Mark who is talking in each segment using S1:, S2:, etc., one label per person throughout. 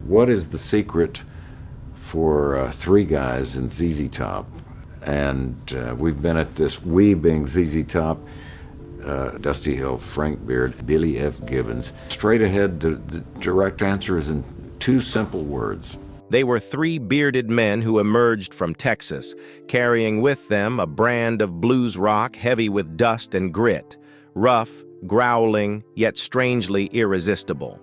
S1: what is the secret for three guys in zztop? And we've been at this, we being zztop, Dusty Hill, Frank Beard, Billy F. Gibbons. Straight ahead, the direct answer is in two simple words.
S2: They were three bearded men who emerged from Texas, carrying with them a brand of blues rock heavy with dust and grit, rough, growling, yet strangely irresistible.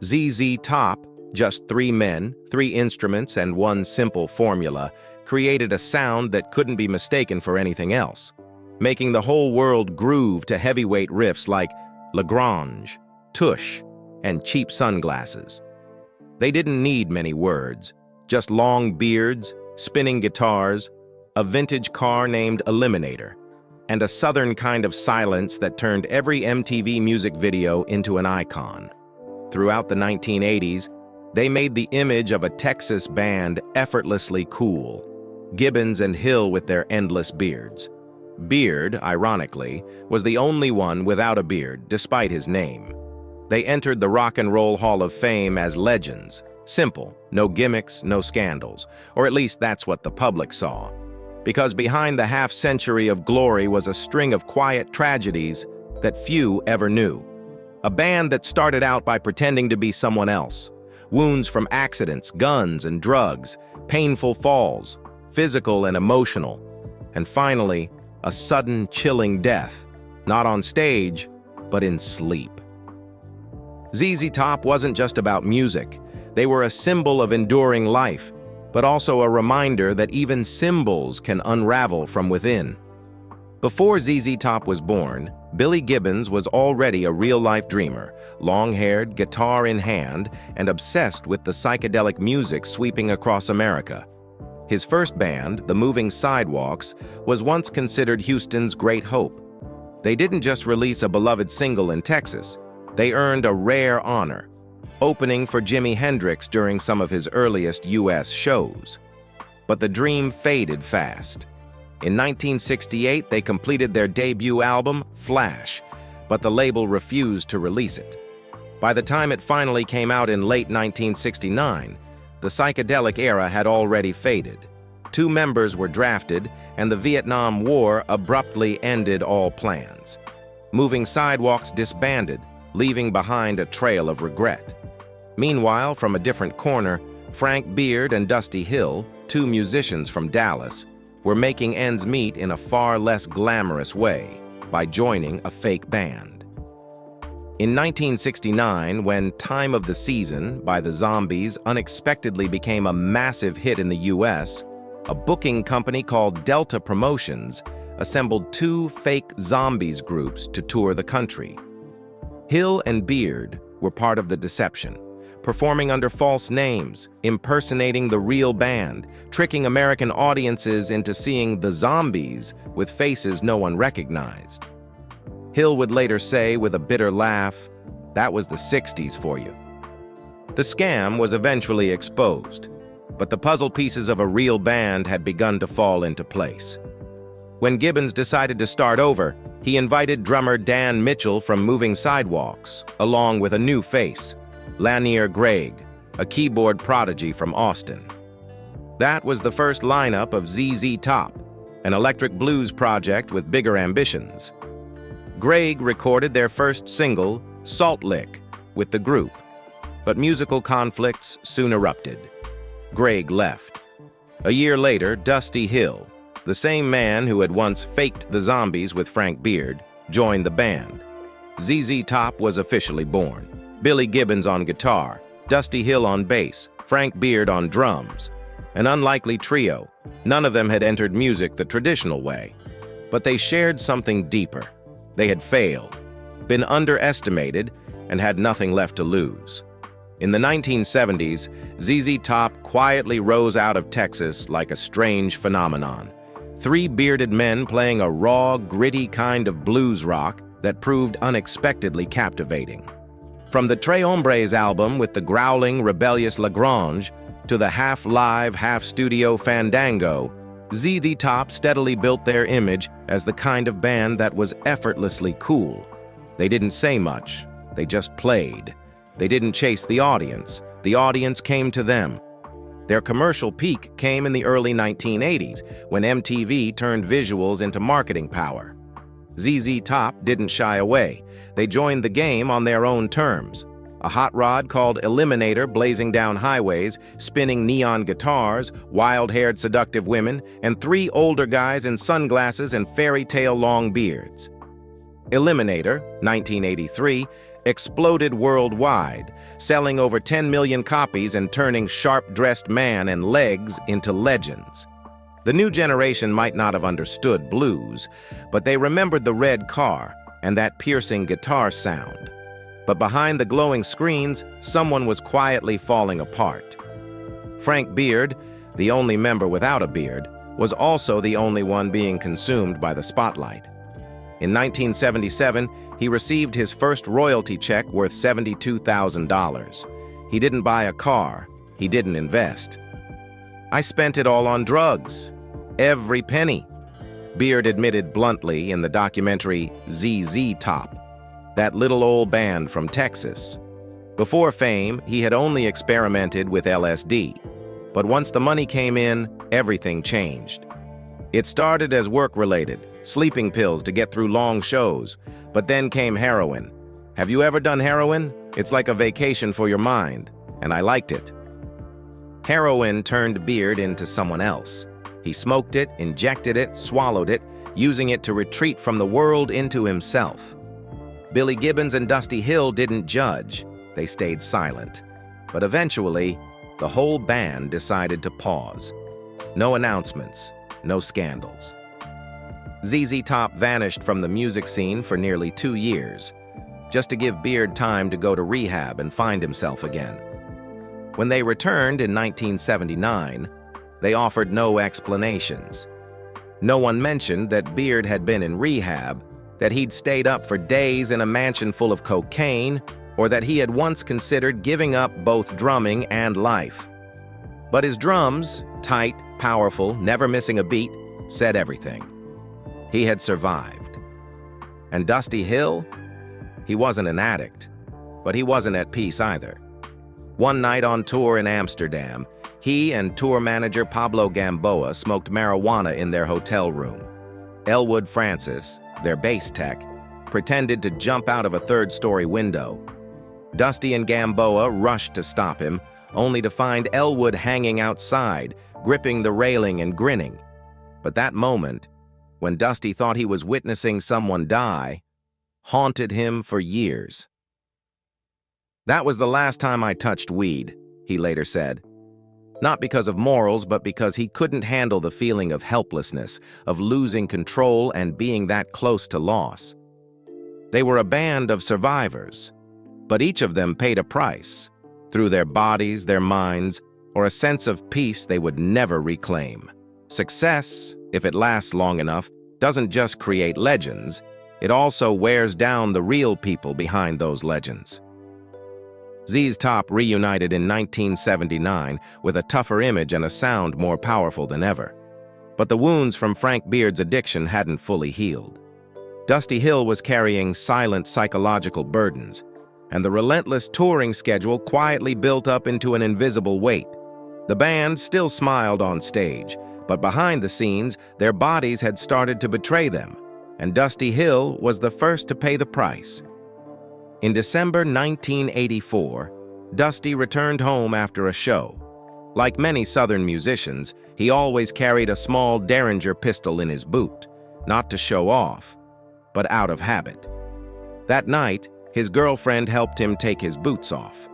S2: zztop, just three men, three instruments, and one simple formula, created a sound that couldn't be mistaken for anything else, making the whole world groove to heavyweight riffs like Grange, tush, and cheap sunglasses. They didn't need many words, just long beards, spinning guitars, a vintage car named Eliminator, and a southern kind of silence that turned every MTV music video into an icon. Throughout the 1980s, they made the image of a Texas band effortlessly cool, Gibbons and Hill with their endless beards. Beard, ironically, was the only one without a beard, despite his name. They entered the Rock and Roll Hall of Fame as legends, simple, no gimmicks, no scandals, or at least that's what the public saw. Because behind the half-century of glory was a string of quiet tragedies that few ever knew. A band that started out by pretending to be someone else. Wounds from accidents, guns and drugs, painful falls, physical and emotional, and finally, a sudden, chilling death, not on stage, but in sleep. zztop wasn't just about music. They were a symbol of enduring life, but also a reminder that even symbols can unravel from within. Before zztop was born, Billy Gibbons was already a real-life dreamer, long-haired, guitar in hand, and obsessed with the psychedelic music sweeping across America. His first band, the Moving Sidewalks, was once considered Houston's great hope. They didn't just release a beloved single in Texas, they earned a rare honor, opening for Jimi Hendrix during some of his earliest U.S. shows. But the dream faded fast. In 1968, they completed their debut album, Flash, but the label refused to release it. By the time it finally came out in late 1969, the psychedelic era had already faded. Two members were drafted, and the Vietnam War abruptly ended all plans. Moving Sidewalks disbanded, leaving behind a trail of regret. Meanwhile, from a different corner, Frank Beard and Dusty Hill, two musicians from Dallas, were making ends meet in a far less glamorous way by joining a fake band. In 1969, when Time of the Season by the Zombies unexpectedly became a massive hit in the U.S., a booking company called Delta Promotions assembled two fake Zombies groups to tour the country. Hill and Beard were part of the deception, performing under false names, impersonating the real band, tricking American audiences into seeing the Zombies with faces no one recognized. Hill would later say with a bitter laugh, "That was the 60s for you." The scam was eventually exposed, but the puzzle pieces of a real band had begun to fall into place. When Gibbons decided to start over, he invited drummer Dan Mitchell from Moving Sidewalks, along with a new face, Lanier Gregg, a keyboard prodigy from Austin. That was the first lineup of zztop, an electric blues project with bigger ambitions. Gregg recorded their first single, Salt Lick, with the group, but musical conflicts soon erupted. Gregg left. A year later, Dusty Hill, the same man who had once faked the Zombies with Frank Beard, joined the band. zztop was officially born. Billy Gibbons on guitar, Dusty Hill on bass, Frank Beard on drums. An unlikely trio. None of them had entered music the traditional way. But they shared something deeper. They had failed, been underestimated, and had nothing left to lose. In the 1970s, zztop quietly rose out of Texas like a strange phenomenon. Three bearded men playing a raw, gritty kind of blues rock that proved unexpectedly captivating. From the Tres Hombres album with the growling, rebellious Grange to the half-live, half-studio Fandango, zztop steadily built their image as the kind of band that was effortlessly cool. They didn't say much, they just played. They didn't chase the audience, The audience came to them. Their commercial peak came in the early 1980s, when MTV turned visuals into marketing power. zztop didn't shy away. They joined the game on their own terms. A hot rod called Eliminator blazing down highways, spinning neon guitars, wild-haired seductive women, and 3 older guys in sunglasses and fairy tale long beards. Eliminator, 1983, exploded worldwide, selling over 10 million copies and turning sharp-dressed man and legs into legends. The new generation might not have understood blues, but they remembered the red car and that piercing guitar sound. But behind the glowing screens, someone was quietly falling apart. Frank Beard, the only member without a beard, was also the only one being consumed by the spotlight. In 1977, he received his first royalty check worth $72,000. He didn't buy a car. He didn't invest. "I spent it all on drugs. Every penny," Beard admitted bluntly in the documentary zztop, that little old band from Texas. Before fame, he had only experimented with LSD. But once the money came in, everything changed. It started as work-related, sleeping pills to get through long shows, but then came heroin. Have you ever done heroin? It's like a vacation for your mind, and I liked it. Heroin turned Beard into someone else. He smoked it, injected it, swallowed it, using it to retreat from the world into himself. Billy Gibbons and Dusty Hill didn't judge. They stayed silent. But eventually, the whole band decided to pause. No announcements, no scandals. zztop vanished from the music scene for nearly 2 years, just to give Beard time to go to rehab and find himself again. When they returned in 1979, they offered no explanations. No one mentioned that Beard had been in rehab, that he'd stayed up for days in a mansion full of cocaine, or that he had once considered giving up both drumming and life. But his drums, tight, powerful, never missing a beat, said everything. He had survived. And Dusty Hill? He wasn't an addict, but he wasn't at peace either. One night on tour in Amsterdam, he and tour manager Pablo Gamboa smoked marijuana in their hotel room. Elwood Francis, their bass tech, pretended to jump out of a 3rd-story window. Dusty and Gamboa rushed to stop him, only to find Elwood hanging outside, gripping the railing and grinning. But that moment, when Dusty thought he was witnessing someone die, haunted him for years. "That was the last time I touched weed," he later said. Not because of morals, but because he couldn't handle the feeling of helplessness, of losing control and being that close to loss. They were a band of survivors, but each of them paid a price, through their bodies, their minds, or a sense of peace they would never reclaim. Success, if it lasts long enough, doesn't just create legends, it also wears down the real people behind those legends. zztop reunited in 1979 with a tougher image and a sound more powerful than ever. But the wounds from Frank Beard's addiction hadn't fully healed. Dusty Hill was carrying silent psychological burdens, and the relentless touring schedule quietly built up into an invisible weight. The band still smiled on stage, but behind the scenes, their bodies had started to betray them, and Dusty Hill was the first to pay the price. In December 1984, Dusty returned home after a show. Like many Southern musicians, he always carried a small Derringer pistol in his boot, not to show off, but out of habit. That night, his girlfriend helped him take his boots off.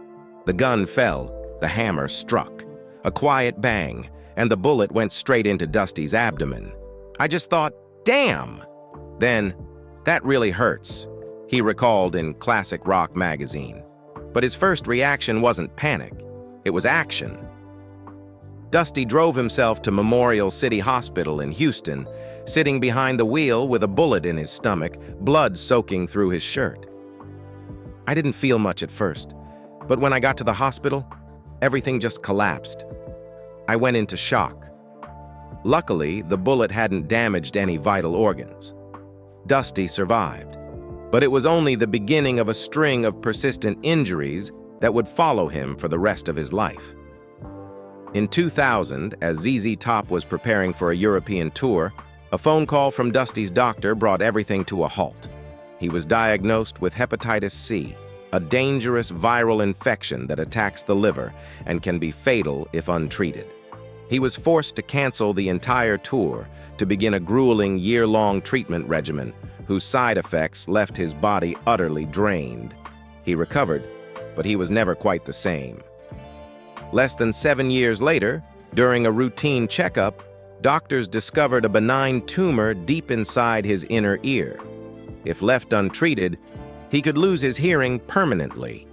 S2: The gun fell, the hammer struck. A quiet bang, and the bullet went straight into Dusty's abdomen. I just thought, damn! Then, that really hurts, he recalled in Classic Rock magazine. But his first reaction wasn't panic, it was action. Dusty drove himself to Memorial City Hospital in Houston, sitting behind the wheel with a bullet in his stomach, blood soaking through his shirt. I didn't feel much at first, but when I got to the hospital, everything just collapsed. I went into shock. Luckily, the bullet hadn't damaged any vital organs. Dusty survived. But it was only the beginning of a string of persistent injuries that would follow him for the rest of his life. In 2000, as zztop was preparing for a European tour, a phone call from Dusty's doctor brought everything to a halt. He was diagnosed with hepatitis C, a dangerous viral infection that attacks the liver and can be fatal if untreated. He was forced to cancel the entire tour to begin a grueling year-long treatment regimen whose side effects left his body utterly drained. He recovered, but he was never quite the same. Less than 7 years later, during a routine checkup, doctors discovered a benign tumor deep inside his inner ear. If left untreated, he could lose his hearing permanently.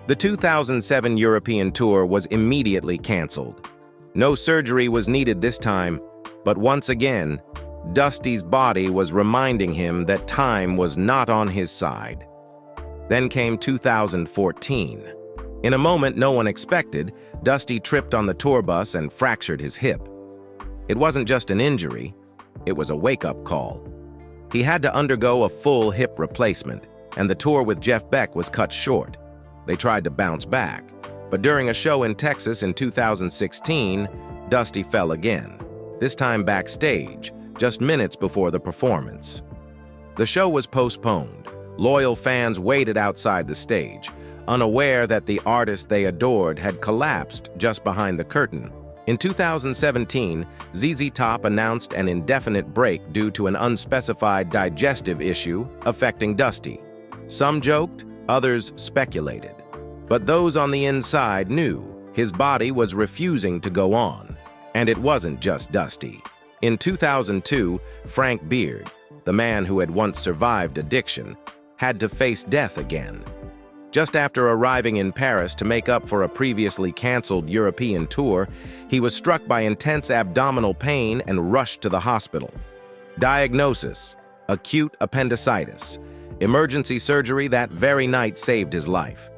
S2: The 2007 European tour was immediately canceled. No surgery was needed this time, but once again, Dusty's body was reminding him that time was not on his side. Then came 2014. In a moment no one expected, Dusty tripped on the tour bus and fractured his hip. It wasn't just an injury, it was a wake-up call. He had to undergo a full hip replacement, and the tour with Jeff Beck was cut short. They tried to bounce back, but during a show in Texas in 2016, Dusty fell again, this time backstage, just minutes before the performance. The show was postponed. Loyal fans waited outside the stage, unaware that the artist they adored had collapsed just behind the curtain. In 2017, zztop announced an indefinite break due to an unspecified digestive issue affecting Dusty. Some joked, others speculated. But those on the inside knew his body was refusing to go on. And it wasn't just Dusty. In 2002, Frank Beard, the man who had once survived addiction, had to face death again. Just after arriving in Paris to make up for a previously canceled European tour, he was struck by intense abdominal pain and rushed to the hospital. Diagnosis: acute appendicitis. Emergency surgery that very night saved his life.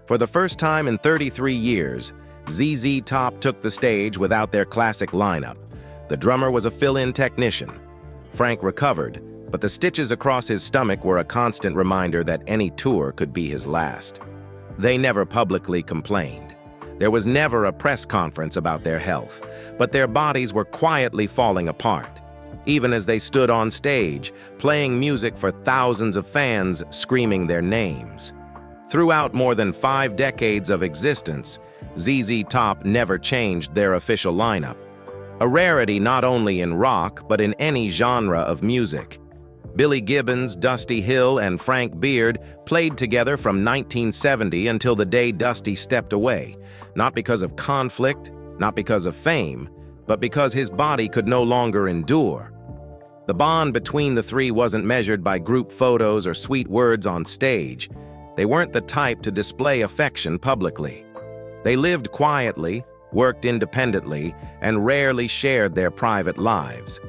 S2: For the first time in 33 years, zztop took the stage without their classic lineup. The drummer was a fill-in technician. Frank recovered, but the stitches across his stomach were a constant reminder that any tour could be his last. They never publicly complained. There was never a press conference about their health, but their bodies were quietly falling apart, even as they stood on stage, playing music for thousands of fans screaming their names. Throughout more than 5 decades of existence, zztop never changed their official lineup. A rarity not only in rock, but in any genre of music. Billy Gibbons, Dusty Hill, and Frank Beard played together from 1970 until the day Dusty stepped away, not because of conflict, not because of fame, but because his body could no longer endure. The bond between the three wasn't measured by group photos or sweet words on stage. They weren't the type to display affection publicly. They lived quietly, worked independently, and rarely shared their private lives.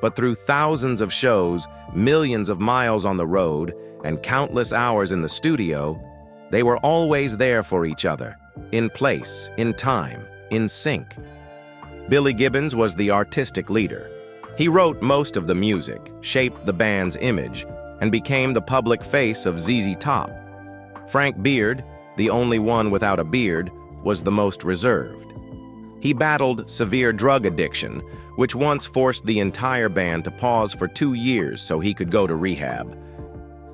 S2: But through thousands of shows, millions of miles on the road, and countless hours in the studio, they were always there for each other, in place, in time, in sync. Billy Gibbons was the artistic leader. He wrote most of the music, shaped the band's image, and became the public face of zztop. Frank Beard, the only one without a beard, was the most reserved. He battled severe drug addiction, which once forced the entire band to pause for 2 years so he could go to rehab.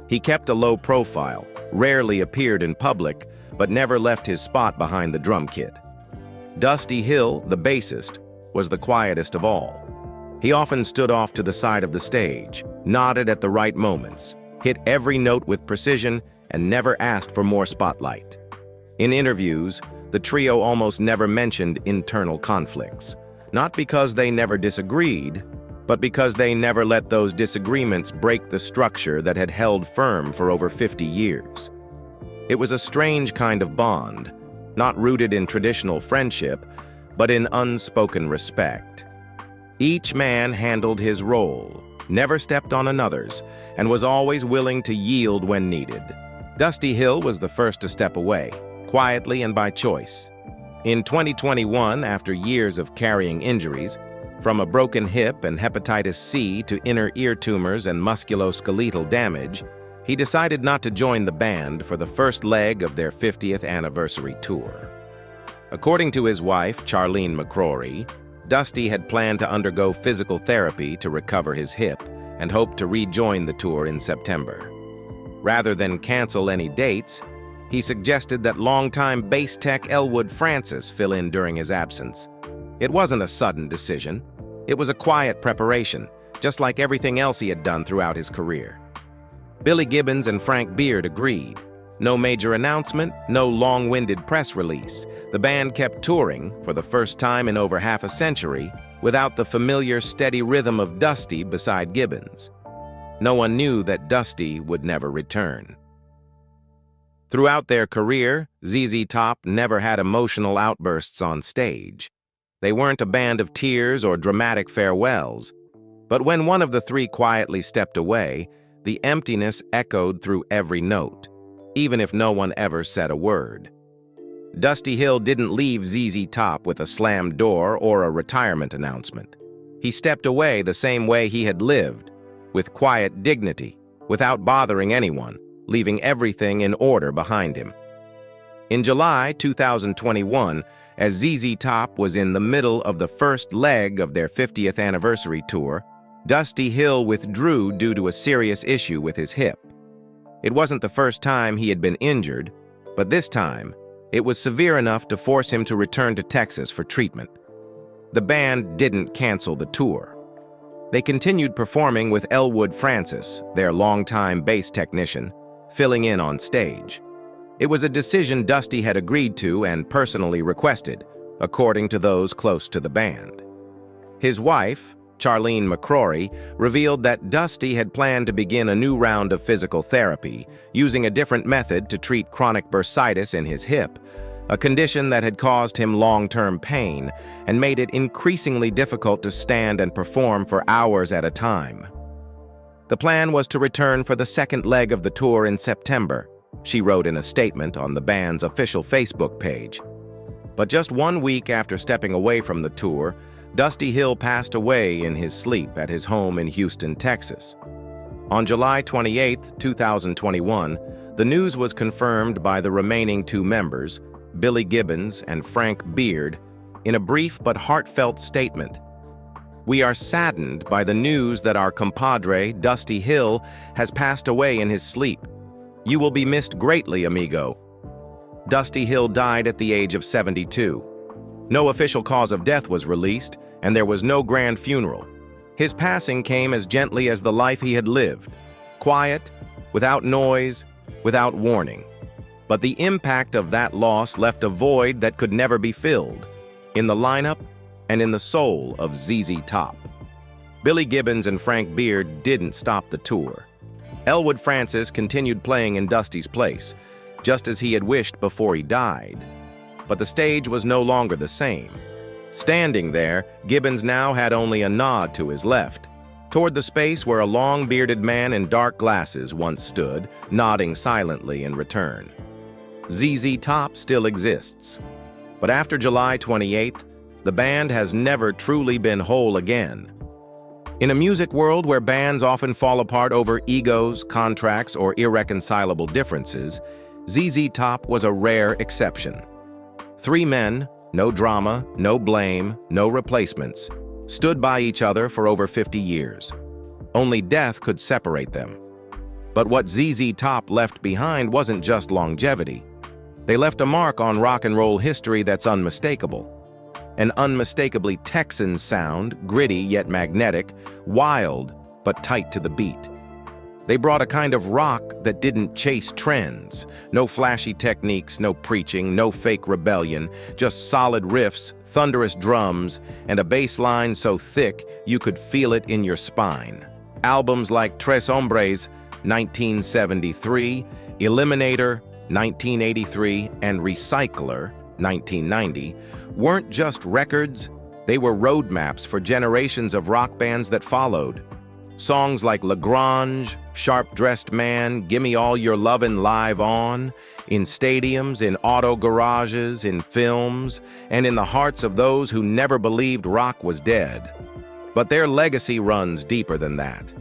S2: He kept a low profile, rarely appeared in public, but never left his spot behind the drum kit. Dusty Hill, the bassist, was the quietest of all. He often stood off to the side of the stage, nodded at the right moments, hit every note with precision, and never asked for more spotlight. In interviews, the trio almost never mentioned internal conflicts, not because they never disagreed, but because they never let those disagreements break the structure that had held firm for over 50 years. It was a strange kind of bond, not rooted in traditional friendship, but in unspoken respect. Each man handled his role, never stepped on another's, and was always willing to yield when needed. Dusty Hill was the first to step away, quietly and by choice. In 2021, after years of carrying injuries, from a broken hip and hepatitis C to inner ear tumors and musculoskeletal damage, he decided not to join the band for the first leg of their 50th anniversary tour. According to his wife, Charlene McCrory, Dusty had planned to undergo physical therapy to recover his hip and hoped to rejoin the tour in September. Rather than cancel any dates, he suggested that longtime bass tech Elwood Francis fill in during his absence. It wasn't a sudden decision. It was a quiet preparation, just like everything else he had done throughout his career. Billy Gibbons and Frank Beard agreed. No major announcement, no long-winded press release. The band kept touring, for the first time in over half a century, without the familiar, steady rhythm of Dusty beside Gibbons. No one knew that Dusty would never return. Throughout their career, zztop never had emotional outbursts on stage. They weren't a band of tears or dramatic farewells. But when one of the three quietly stepped away, the emptiness echoed through every note, even if no one ever said a word. Dusty Hill didn't leave zztop with a slammed door or a retirement announcement. He stepped away the same way he had lived, with quiet dignity, without bothering anyone, leaving everything in order behind him. In July 2021, as zztop was in the middle of the first leg of their 50th anniversary tour, Dusty Hill withdrew due to a serious issue with his hip. It wasn't the first time he had been injured, but this time, it was severe enough to force him to return to Texas for treatment. The band didn't cancel the tour. They continued performing with Elwood Francis, their longtime bass technician, filling in on stage. It was a decision Dusty had agreed to and personally requested, according to those close to the band. His wife, Charlene McCrory, revealed that Dusty had planned to begin a new round of physical therapy, using a different method to treat chronic bursitis in his hip, a condition that had caused him long-term pain and made it increasingly difficult to stand and perform for hours at a time. The plan was to return for the second leg of the tour in September, she wrote in a statement on the band's official Facebook page. But just 1 week after stepping away from the tour, Dusty Hill passed away in his sleep at his home in Houston, Texas. On July 28, 2021, the news was confirmed by the remaining two members, Billy Gibbons and Frank Beard, in a brief but heartfelt statement. "We are saddened by the news that our compadre, Dusty Hill, has passed away in his sleep. You will be missed greatly, amigo." Dusty Hill died at the age of 72. No official cause of death was released, and there was no grand funeral. His passing came as gently as the life he had lived, quiet, without noise, without warning. But the impact of that loss left a void that could never be filled, in the lineup and in the soul of zztop. Billy Gibbons and Frank Beard didn't stop the tour. Elwood Francis continued playing in Dusty's place, just as he had wished before he died. But the stage was no longer the same. Standing there, Gibbons now had only a nod to his left, toward the space where a long-bearded man in dark glasses once stood, nodding silently in return. zztop still exists. But after July 28th, the band has never truly been whole again. In a music world where bands often fall apart over egos, contracts, or irreconcilable differences, zztop was a rare exception. Three men, no drama, no blame, no replacements, stood by each other for over 50 years. Only death could separate them. But what zztop left behind wasn't just longevity. They left a mark on rock and roll history that's unmistakable. An unmistakably Texan sound, gritty yet magnetic, wild but tight to the beat. They brought a kind of rock that didn't chase trends. No flashy techniques, no preaching, no fake rebellion, just solid riffs, thunderous drums, and a bass line so thick you could feel it in your spine. Albums like Tres Hombres, 1973, Eliminator, 1983, and Recycler, 1990, weren't just records, they were roadmaps for generations of rock bands that followed. Songs like Grange, Sharp-Dressed Man, Gimme All Your Lovin' Live On, in stadiums, in auto garages, in films, and in the hearts of those who never believed rock was dead. But their legacy runs deeper than that.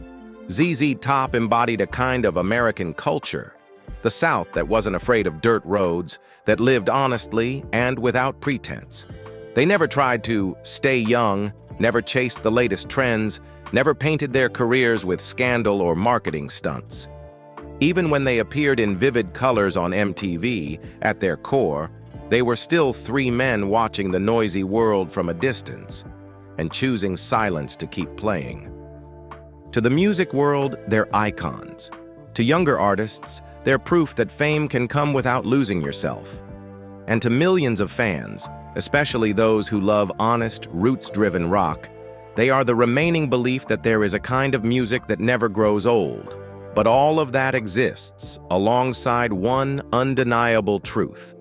S2: ZZ Top embodied a kind of American culture, the South that wasn't afraid of dirt roads, that lived honestly and without pretense. They never tried to stay young, never chased the latest trends, never painted their careers with scandal or marketing stunts. Even when they appeared in vivid colors on MTV, at their core, they were still three men watching the noisy world from a distance and choosing silence to keep playing. To the music world, they're icons. To younger artists, they're proof that fame can come without losing yourself. And to millions of fans, especially those who love honest, roots-driven rock, they are the remaining belief that there is a kind of music that never grows old. But all of that exists alongside one undeniable truth.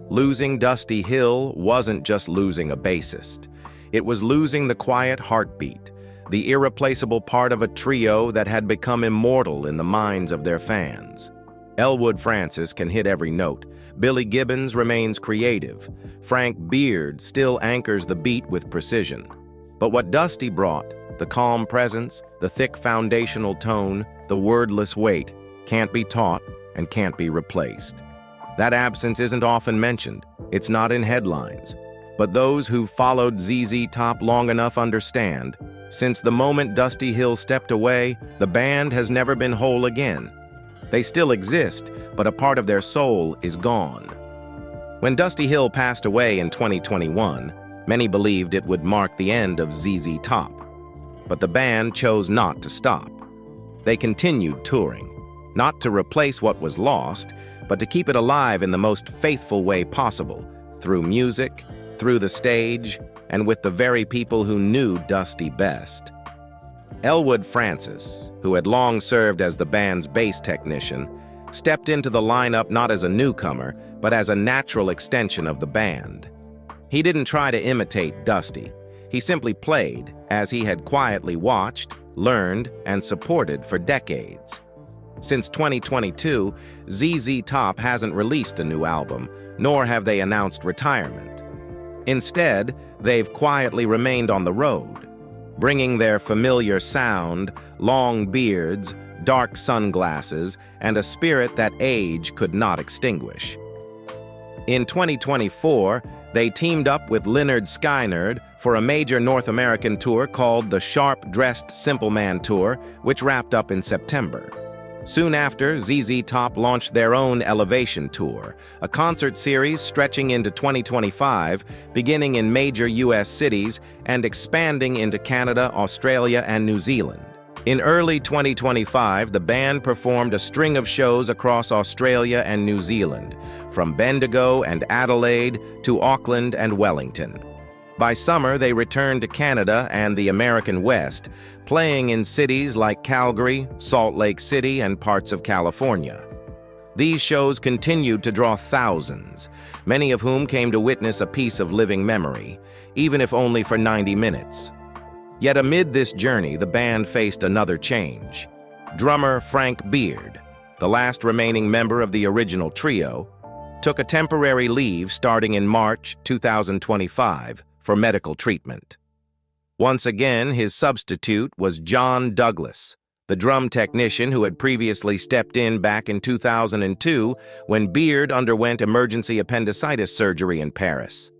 S2: Losing Dusty Hill wasn't just losing a bassist. It was losing the quiet heartbeat, the irreplaceable part of a trio that had become immortal in the minds of their fans. Elwood Francis can hit every note. Billy Gibbons remains creative. Frank Beard still anchors the beat with precision. But what Dusty brought, the calm presence, the thick foundational tone, the wordless weight, can't be taught and can't be replaced. That absence isn't often mentioned. It's not in headlines. But those who've followed ZZ Top long enough understand, since the moment Dusty Hill stepped away, the band has never been whole again. They still exist, but a part of their soul is gone. When Dusty Hill passed away in 2021, many believed it would mark the end of ZZ Top. But the band chose not to stop. They continued touring, not to replace what was lost, but to keep it alive in the most faithful way possible, through music, through the stage, and with the very people who knew Dusty best. Elwood Francis, who had long served as the band's bass technician, stepped into the lineup not as a newcomer, but as a natural extension of the band. He didn't try to imitate Dusty. He simply played, as he had quietly watched, learned, and supported for decades. Since 2022, ZZ Top hasn't released a new album, nor have they announced retirement. Instead, they've quietly remained on the road, bringing their familiar sound, long beards, dark sunglasses, and a spirit that age could not extinguish. In 2024, they teamed up with Lynyrd Skynyrd for a major North American tour called the Sharp-Dressed Simple Man Tour, which wrapped up in September. Soon after, ZZ Top launched their own Elevation Tour, a concert series stretching into 2025, beginning in major U.S. cities and expanding into Canada, Australia, and New Zealand. In early 2025, the band performed a string of shows across Australia and New Zealand, from Bendigo and Adelaide to Auckland and Wellington. By summer, they returned to Canada and the American West, playing in cities like Calgary, Salt Lake City, and parts of California. These shows continued to draw thousands, many of whom came to witness a piece of living memory, even if only for 90 minutes. Yet amid this journey, the band faced another change. Drummer Frank Beard, the last remaining member of the original trio, took a temporary leave starting in March 2025 for medical treatment. Once again, his substitute was John Douglas, the drum technician who had previously stepped in back in 2002 when Beard underwent emergency appendicitis surgery in Paris.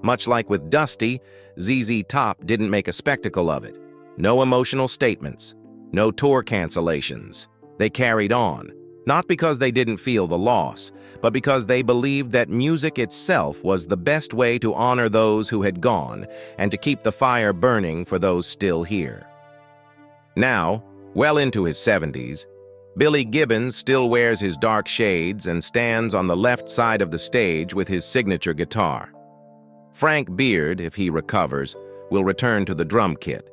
S2: Much like with Dusty, ZZ Top didn't make a spectacle of it. No emotional statements, no tour cancellations. They carried on, not because they didn't feel the loss, but because they believed that music itself was the best way to honor those who had gone and to keep the fire burning for those still here. Now, well into his 70s, Billy Gibbons still wears his dark shades and stands on the left side of the stage with his signature guitar. Frank Beard, if he recovers, will return to the drum kit.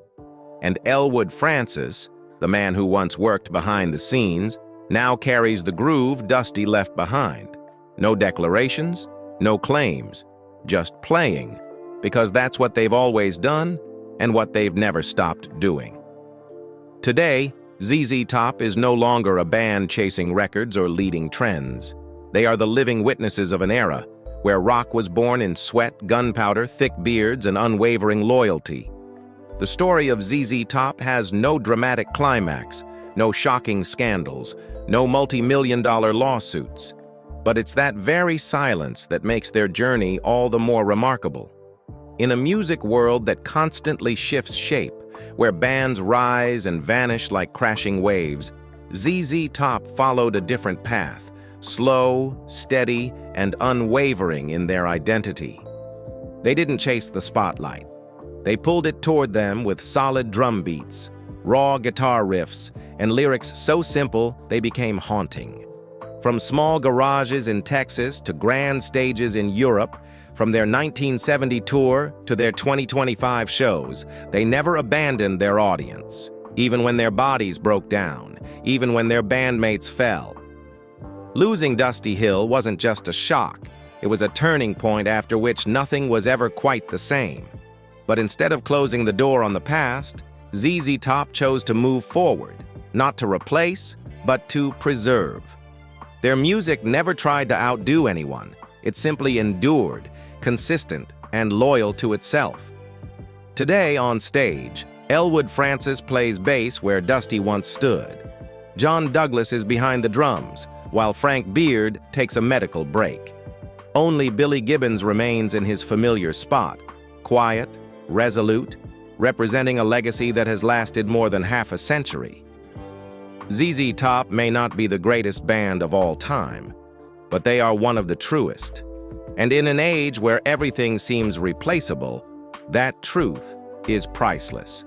S2: And Elwood Francis, the man who once worked behind the scenes, now carries the groove Dusty left behind. No declarations, no claims, just playing, because that's what they've always done and what they've never stopped doing. Today, ZZ Top is no longer a band chasing records or leading trends. They are the living witnesses of an era where rock was born in sweat, gunpowder, thick beards, and unwavering loyalty. The story of ZZ Top has no dramatic climax, no shocking scandals, no multi-million-dollar lawsuits. But it's that very silence that makes their journey all the more remarkable. In a music world that constantly shifts shape, where bands rise and vanish like crashing waves, zztop followed a different path, slow, steady, and unwavering in their identity. They didn't chase the spotlight. They pulled it toward them with solid drum beats, raw guitar riffs, and lyrics so simple they became haunting. From small garages in Texas to grand stages in Europe, from their 1970 tour to their 2025 shows, they never abandoned their audience, even when their bodies broke down, even when their bandmates fell. Losing Dusty Hill wasn't just a shock, it was a turning point after which nothing was ever quite the same. But instead of closing the door on the past, zztop chose to move forward, not to replace, but to preserve. Their music never tried to outdo anyone, it simply endured, consistent and loyal to itself. Today on stage, Elwood Francis plays bass where Dusty once stood. John Douglas is behind the drums, while Frank Beard takes a medical break. Only Billy Gibbons remains in his familiar spot, quiet, resolute, representing a legacy that has lasted more than half a century. zztop may not be the greatest band of all time, but they are one of the truest. And in an age where everything seems replaceable, that truth is priceless.